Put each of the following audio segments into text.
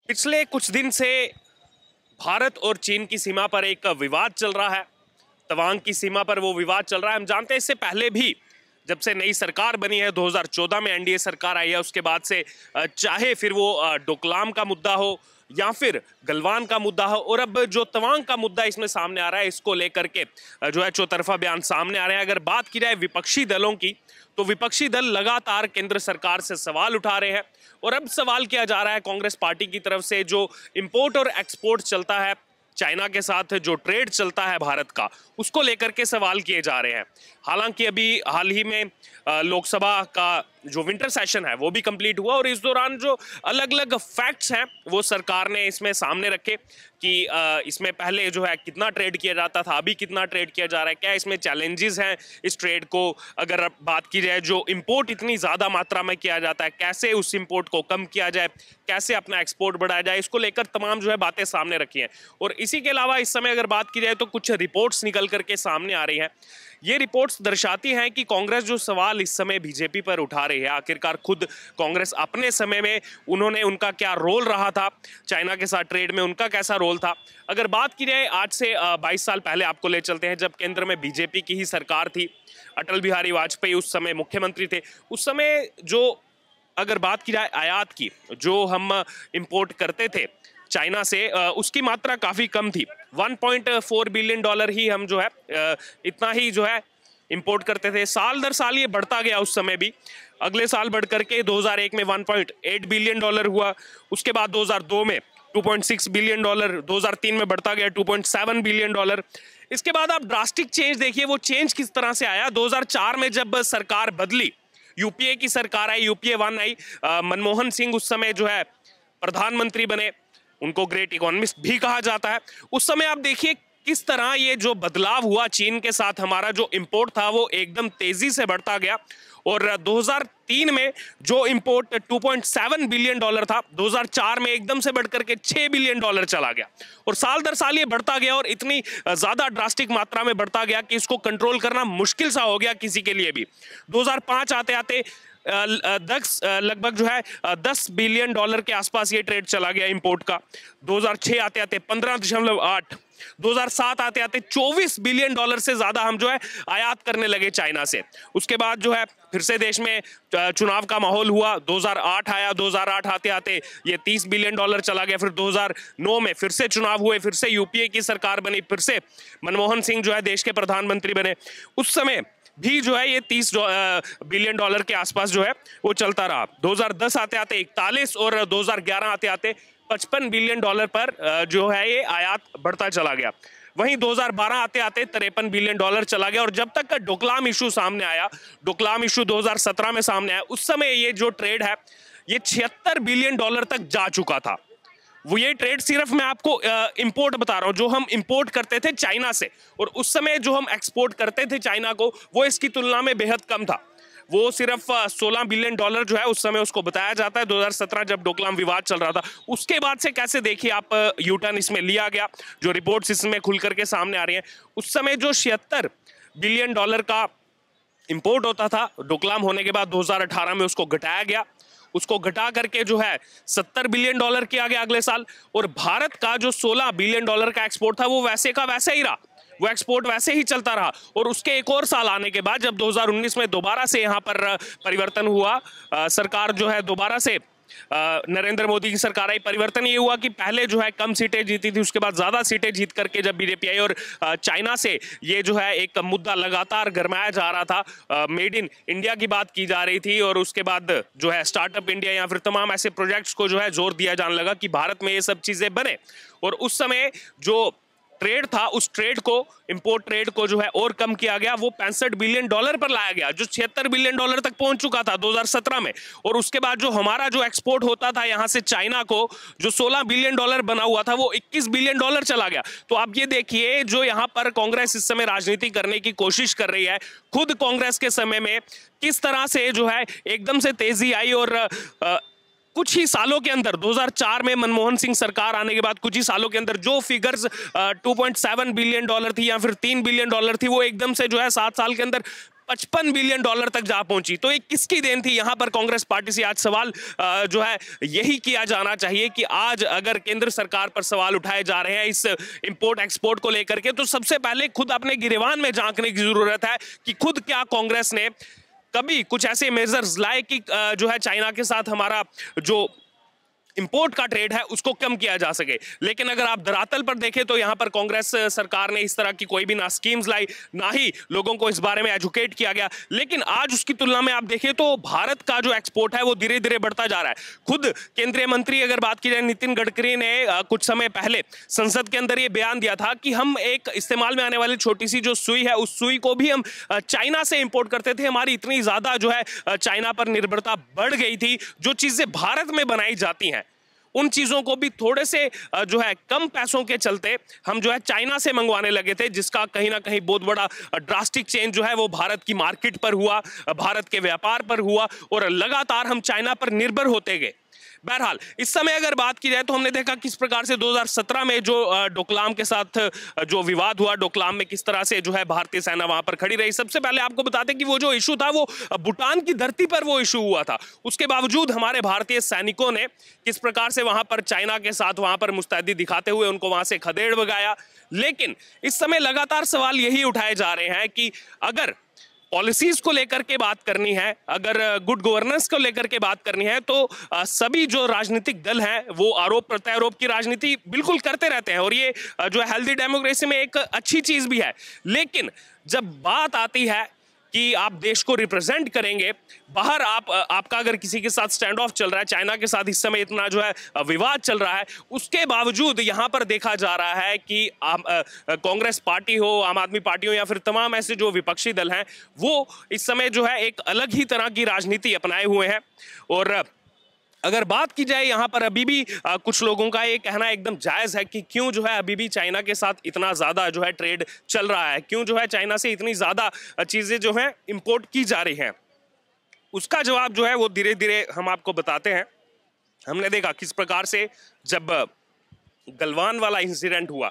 पिछले कुछ दिन से भारत और चीन की सीमा पर एक विवाद चल रहा है। तवांग की सीमा पर वो विवाद चल रहा है। हम जानते हैं इससे पहले भी जब से नई सरकार बनी है 2014 में एनडीए सरकार आई है, उसके बाद से चाहे फिर वो डोकलाम का मुद्दा हो या फिर गलवान का मुद्दा हो, और अब जो तवांग का मुद्दा इसमें सामने आ रहा है, इसको लेकर के जो है चौतरफा बयान सामने आ रहे हैं। अगर बात की जाए विपक्षी दलों की, तो विपक्षी दल लगातार केंद्र सरकार से सवाल उठा रहे हैं। और अब सवाल किया जा रहा है कांग्रेस पार्टी की तरफ से, जो इंपोर्ट और एक्सपोर्ट चलता है चाइना के साथ, जो ट्रेड चलता है भारत का, उसको लेकर के सवाल किए जा रहे हैं। हालांकि अभी हाल ही में लोकसभा का जो विंटर सेशन है वो भी कंप्लीट हुआ, और इस दौरान जो अलग अलग फैक्ट्स हैं वो सरकार ने इसमें सामने रखे कि इसमें पहले जो है कितना ट्रेड किया जाता था, अभी कितना ट्रेड किया जा रहा है, क्या इसमें चैलेंजेस हैं इस ट्रेड को। अगर बात की जाए जो इंपोर्ट इतनी ज़्यादा मात्रा में किया जाता है, कैसे उस इंपोर्ट को कम किया जाए, कैसे अपना एक्सपोर्ट बढ़ाया जाए, इसको लेकर तमाम जो है बातें सामने रखी हैं। और इसी के अलावा इस समय अगर बात की जाए तो कुछ रिपोर्ट्स निकल करके सामने आ रही हैं। ये रिपोर्ट्स दर्शाती हैं कि कांग्रेस जो सवाल इस समय बीजेपी पर उठा रही है, आखिरकार खुद कांग्रेस अपने समय में उनका क्या रोल रहा था, चाइना के साथ ट्रेड में उनका कैसा रोल था। अगर बात की जाए आज से 22 साल पहले आपको ले चलते हैं, जब केंद्र में बीजेपी की ही सरकार थी, अटल बिहारी वाजपेयी उस समय मुख्यमंत्री थे। उस समय जो अगर बात की जाए आयात की, जो हम इंपोर्ट करते थे चाइना से, उसकी मात्रा काफ़ी कम थी। 1.4 बिलियन डॉलर ही हम जो है इतना ही जो है इंपोर्ट करते थे। साल दर साल ये बढ़ता गया। उस समय भी अगले साल बढ़ करके 2001 में 1.8 बिलियन डॉलर हुआ, उसके बाद 2002 में 2.6 बिलियन डॉलर, 2003 में बढ़ता गया 2.7 बिलियन डॉलर। इसके बाद आप ड्रास्टिक चेंज देखिए, वो चेंज किस तरह से आया। 2004 में जब सरकार बदली, यूपीए की सरकार आई, यूपीए 1 आई, मनमोहन सिंह उस समय जो है प्रधानमंत्री बने, उनको ग्रेट इकोनॉमिस्ट भी कहा जाता है। उस समय आप देखिए किस तरह ये जो बदलाव हुआ चीन के साथ, हमारा जो इंपोर्ट था वो एकदम तेजी से बढ़ता गया। और 2003 में जो इंपोर्ट 2.7 बिलियन डॉलर था, 2004 में एकदम से बढ़कर के 6 बिलियन डॉलर चला गया। और साल दर साल ये बढ़ता गया और इतनी ज़्यादा ड्रास्टिक मात्रा में बढ़ता गया कि इसको कंट्रोल करना मुश्किल सा हो गया किसी के लिए भी। 2005 आते आते लगभग जो है 10 बिलियन डॉलर के आसपास ये ट्रेड चला गया इंपोर्ट का। 2006 आते आते 15.8, 2007 आते आते 24 बिलियन डॉलर से ज्यादा हम जो है आयात करने लगे चाइना से। उसके बाद जो है फिर से देश में चुनाव का माहौल हुआ, 2008 आया, 2008 आते आते ये 30 बिलियन डॉलर चला गया। फिर 2009 में फिर से चुनाव हुए, फिर से यूपीए की सरकार बनी, फिर से मनमोहन सिंह जो है देश के प्रधानमंत्री बने। उस समय भी जो है ये 30 बिलियन डॉलर के आसपास जो है वो चलता रहा। 2010 आते आते 41 और 2011 आते आते 55 बिलियन डॉलर पर जो है ये आयात बढ़ता चला गया। वहीं 2012 आते आते 53 बिलियन डॉलर चला गया। और जब तक का डोकलाम इशू सामने आया, डोकलाम इशू 2017 में सामने आया, उस समय ये जो ट्रेड है ये 76 बिलियन डॉलर तक जा चुका था। वो ये ट्रेड सिर्फ मैं आपको इंपोर्ट बता रहा हूँ, जो हम इंपोर्ट करते थे चाइना से, और उस समय जो हम एक्सपोर्ट करते थे चाइना को, वो इसकी तुलना में बेहद कम था। वो सिर्फ 16 बिलियन डॉलर जो है उस समय उसको बताया जाता है। 2017 जब डोकलाम विवाद चल रहा था, उसके बाद से कैसे देखिए आप यू टर्न इसमें लिया गया, जो रिपोर्ट्स इसमें खुल करके सामने आ रही हैं। उस समय जो 76 बिलियन डॉलर का इंपोर्ट होता था, डोकलाम होने के बाद 2018 में उसको घटाया गया, उसको घटा करके जो है 70 बिलियन डॉलर किया गया अगले साल। और भारत का जो 16 बिलियन डॉलर का एक्सपोर्ट था वो वैसे का वैसे ही रहा, वो एक्सपोर्ट वैसे ही चलता रहा। और उसके एक और साल आने के बाद जब 2019 में दोबारा से यहाँ पर परिवर्तन हुआ, सरकार जो है दोबारा से नरेंद्र मोदी की सरकार आई, परिवर्तन ये हुआ कि पहले जो है कम सीटें जीती थी, उसके बाद ज्यादा सीटें जीत करके जब बीजेपी आई और चाइना से ये जो है एक मुद्दा लगातार गरमाया जा रहा था, मेड इन इंडिया की बात की जा रही थी, और उसके बाद जो है स्टार्टअप इंडिया या फिर तमाम ऐसे प्रोजेक्ट्स को जो है जोर दिया जाने लगा कि भारत में ये सब चीजें बने। और उस समय जो ट्रेड था, उस ट्रेड को, इंपोर्ट ट्रेड को जो है और कम किया गया, वो 65 बिलियन डॉलर पर लाया गया, जो 76 बिलियन डॉलर तक पहुंच चुका था 2017 में। और उसके बाद जो हमारा जो एक्सपोर्ट होता था यहां से चाइना को, जो 16 बिलियन डॉलर बना हुआ था, वो 21 बिलियन डॉलर चला गया। तो आप ये देखिए जो यहां पर कांग्रेस इस समय राजनीति करने की कोशिश कर रही है, खुद कांग्रेस के समय में किस तरह से जो है एकदम से तेजी आई। और कुछ ही सालों के अंदर 2004 में मनमोहन सिंह सरकार आने के बाद कुछ ही सालों के अंदर जो फिगर्स 2.7 बिलियन डॉलर थी या फिर 3 बिलियन डॉलर थी, वो एकदम से जो है 7 साल के अंदर $55 बिलियन तक जा पहुंची। तो ये किसकी देन थी? यहां पर कांग्रेस पार्टी से आज सवाल जो है यही किया जाना चाहिए कि आज अगर केंद्र सरकार पर सवाल उठाए जा रहे हैं इस इंपोर्ट एक्सपोर्ट को लेकर के, तो सबसे पहले खुद अपने गिरेबान में झांकने की जरूरत है कि खुद क्या कांग्रेस ने कभी कुछ ऐसे मेजर्स लाए कि जो है चाइना के साथ हमारा जो इंपोर्ट का ट्रेड है उसको कम किया जा सके। लेकिन अगर आप धरातल पर देखें तो यहां पर कांग्रेस सरकार ने इस तरह की कोई भी ना स्कीम्स लाई, ना ही लोगों को इस बारे में एजुकेट किया गया। लेकिन आज उसकी तुलना में आप देखें तो भारत का जो एक्सपोर्ट है वो धीरे धीरे बढ़ता जा रहा है। खुद केंद्रीय मंत्री अगर बात की जाए नितिन गडकरी ने कुछ समय पहले संसद के अंदर ये बयान दिया था कि हम एक इस्तेमाल में आने वाली छोटी सी जो सुई है उस सुई को भी हम चाइना से इंपोर्ट करते थे। हमारी इतनी ज्यादा जो है चाइना पर निर्भरता बढ़ गई थी, जो चीजें भारत में बनाई जाती हैं उन चीजों को भी थोड़े से जो है कम पैसों के चलते हम जो है चाइना से मंगवाने लगे थे, जिसका कहीं ना कहीं बहुत बड़ा ड्रास्टिक चेंज जो है वो भारत की मार्केट पर हुआ, भारत के व्यापार पर हुआ और लगातार हम चाइना पर निर्भर होते गए। बहरहाल इस समय अगर बात की जाए तो हमने देखा किस प्रकार से 2017 में जो डोकलाम के साथ जो विवाद हुआ, डोकलाम में किस तरह से जो है भारतीय सेना वहां पर खड़ी रही। सबसे पहले आपको बताते कि वो जो इशू था वो भूटान की धरती पर वो इशू हुआ था। उसके बावजूद हमारे भारतीय सैनिकों ने किस प्रकार से वहां पर चाइना के साथ वहां पर मुस्तैदी दिखाते हुए उनको वहां से खदेड़ भगाया। लेकिन इस समय लगातार सवाल यही उठाए जा रहे हैं कि अगर पॉलिसीज को लेकर के बात करनी है, अगर गुड गवर्नेंस को लेकर के बात करनी है, तो सभी जो राजनीतिक दल हैं वो आरोप प्रत्यारोप की राजनीति बिल्कुल करते रहते हैं और ये जो है हेल्दी डेमोक्रेसी में एक अच्छी चीज भी है। लेकिन जब बात आती है कि आप देश को रिप्रेजेंट करेंगे बाहर, आपका अगर किसी के साथ स्टैंड ऑफ चल रहा है, चाइना के साथ इस समय इतना जो है विवाद चल रहा है, उसके बावजूद यहां पर देखा जा रहा है कि कांग्रेस पार्टी हो, आम आदमी पार्टी हो या फिर तमाम ऐसे जो विपक्षी दल हैं वो इस समय जो है एक अलग ही तरह की राजनीति अपनाए हुए हैं। और अगर बात की जाए यहाँ पर अभी भी कुछ लोगों का ये कहना एकदम जायज़ है कि क्यों जो है अभी भी चाइना के साथ इतना ज़्यादा जो है ट्रेड चल रहा है, क्यों जो है चाइना से इतनी ज़्यादा चीज़ें जो हैं इंपोर्ट की जा रही हैं। उसका जवाब जो है वो धीरे धीरे हम आपको बताते हैं। हमने देखा किस प्रकार से जब गलवान वाला इंसिडेंट हुआ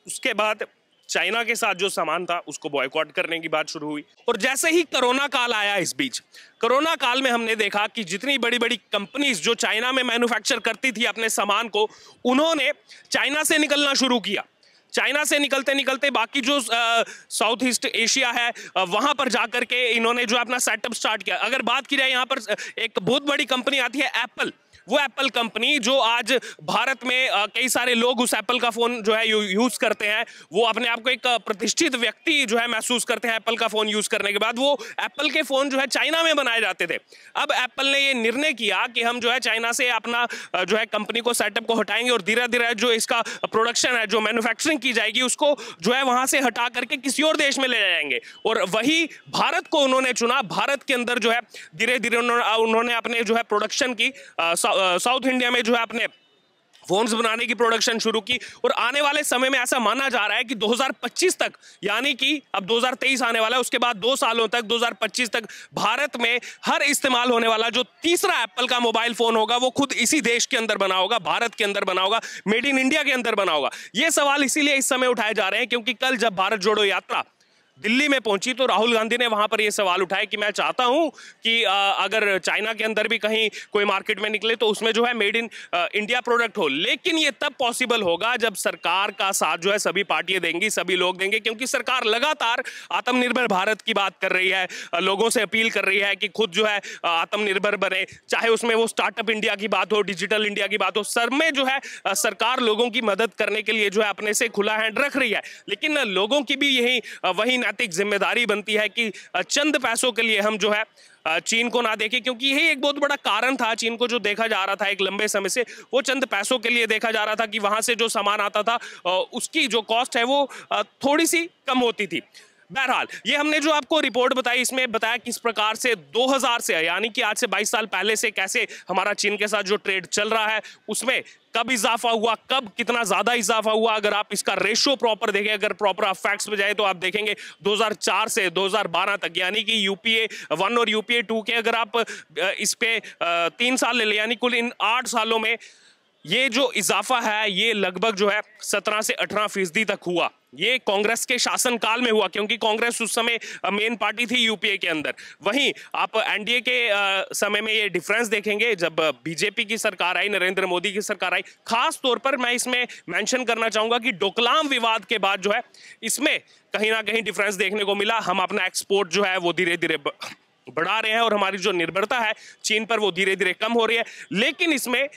उसके बाद चाइना के साथ जो सामान था उसको बॉयकॉट करने की बात शुरू हुई। और जैसे ही कोरोना काल आया, इस बीच कोरोना काल में हमने देखा कि जितनी बड़ी बड़ी कंपनीज जो चाइना में मैन्युफैक्चर करती थी अपने सामान को, उन्होंने चाइना से निकलना शुरू किया। चाइना से निकलते निकलते बाकी जो साउथ ईस्ट एशिया है वहां पर जाकर के इन्होंने जो अपना सेटअप स्टार्ट किया। अगर बात की जाए यहाँ पर एक बहुत बड़ी कंपनी आती है एप्पल, वो एप्पल कंपनी जो आज भारत में कई सारे लोग उस एप्पल का फोन जो है यूज करते हैं, वो अपने आप को एक प्रतिष्ठित व्यक्ति जो है महसूस करते हैं एप्पल का फोन यूज करने के बाद। वो एप्पल के फोन जो है चाइना में बनाए जाते थे। अब एप्पल ने ये निर्णय किया कि हम जो है चाइना से अपना जो है कंपनी को सेटअप को हटाएंगे और धीरे धीरे जो इसका प्रोडक्शन है, जो मैन्युफैक्चरिंग की जाएगी, उसको जो है वहां से हटा करके किसी और देश में ले जाएंगे। और वही भारत को उन्होंने चुना। भारत के अंदर जो है धीरे धीरे उन्होंने अपने जो है प्रोडक्शन की साउथ इंडिया में जो है अपने फोन्स बनाने की प्रोडक्शन शुरू की। और आने वाले समय में ऐसा माना जा रहा है कि 2025 तक, यानी कि अब 2023 आने वाला है, उसके बाद 2 सालों तक 2025 तक भारत में हर इस्तेमाल होने वाला जो तीसरा एप्पल का मोबाइल फोन होगा वो खुद इसी देश के अंदर बना होगा, भारत के अंदर बना होगा, मेड इन इंडिया के अंदर बना होगा। ये सवाल इसीलिए इस समय उठाए जा रहे हैं क्योंकि कल जब भारत जोड़ो यात्रा दिल्ली में पहुंची तो राहुल गांधी ने वहां पर यह सवाल उठाया कि मैं चाहता हूं कि अगर चाइना के अंदर भी कहीं कोई मार्केट में निकले तो उसमें जो है मेड इन इंडिया प्रोडक्ट हो। लेकिन ये तब पॉसिबल होगा जब सरकार का साथ जो है सभी पार्टियां देंगी, सभी लोग देंगे, क्योंकि सरकार लगातार आत्मनिर्भर भारत की बात कर रही है, लोगों से अपील कर रही है कि खुद जो है आत्मनिर्भर बने, चाहे उसमें वो स्टार्टअप इंडिया की बात हो, डिजिटल इंडिया की बात हो, सब में जो है सरकार लोगों की मदद करने के लिए जो है अपने से खुला हैंड रख रही है। लेकिन लोगों की भी यही वही नैतिक जिम्मेदारी बनती है कि चंद पैसों के लिए हम जो है चीन को ना देखें, क्योंकि यही एक बहुत बड़ा कारण था चीन को जो देखा जा रहा था एक लंबे समय से, वो चंद पैसों के लिए देखा जा रहा था कि वहां से जो सामान आता था उसकी जो कॉस्ट है वो थोड़ी सी कम होती थी। बहरहाल ये हमने जो आपको रिपोर्ट बताई, इसमें बताया किस प्रकार से 2000 से यानी कि आज से 22 साल पहले से कैसे हमारा चीन के साथ जो ट्रेड चल रहा है उसमें कब इजाफा हुआ, कब कितना ज्यादा इजाफा हुआ। अगर आप इसका रेशियो प्रॉपर देखें, अगर प्रॉपर आप फैक्ट्स पे जाए तो आप देखेंगे 2004 से 2012 तक, यानी कि यूपीए 1 और यूपीए 2 के अगर आप इस पे 3 साल ले लें, यानी कुल इन 8 सालों में ये जो इजाफा है ये लगभग जो है 17 से 18% तक हुआ। ये कांग्रेस के शासनकाल में हुआ, क्योंकि कांग्रेस उस समय मेन पार्टी थी यूपीए के अंदर। वहीं आप एनडीए के समय में ये डिफरेंस देखेंगे, जब बीजेपी की सरकार आई, नरेंद्र मोदी की सरकार आई, खास तौर पर मैं इसमें मेंशन करना चाहूंगा कि डोकलाम विवाद के बाद जो है इसमें कहीं ना कहीं डिफरेंस देखने को मिला। हम अपना एक्सपोर्ट जो है वो धीरे धीरे बढ़ा रहे हैं और हमारी जो निर्भरता है चीन पर वो धीरे धीरे कम हो रही है। लेकिन इसमें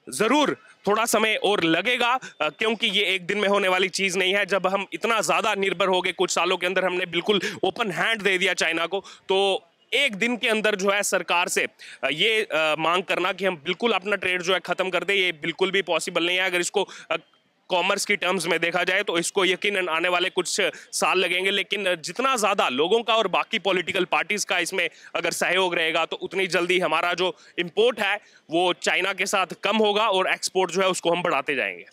जरूर थोड़ा समय और लगेगा, क्योंकि ये एक दिन में होने वाली चीज नहीं है। जब हम इतना ज्यादा निर्भर हो गए, कुछ सालों के अंदर हमने बिल्कुल ओपन हैंड दे दिया चाइना को, तो एक दिन के अंदर जो है सरकार से ये मांग करना कि हम बिल्कुल अपना ट्रेड जो है खत्म कर दे, ये बिल्कुल भी पॉसिबल नहीं है। अगर इसको कॉमर्स की टर्म्स में देखा जाए तो इसको यकीनन आने वाले कुछ साल लगेंगे, लेकिन जितना ज्यादा लोगों का और बाकी पॉलिटिकल पार्टीज का इसमें अगर सहयोग रहेगा तो उतनी जल्दी हमारा जो इंपोर्ट है वो चाइना के साथ कम होगा और एक्सपोर्ट जो है उसको हम बढ़ाते जाएंगे।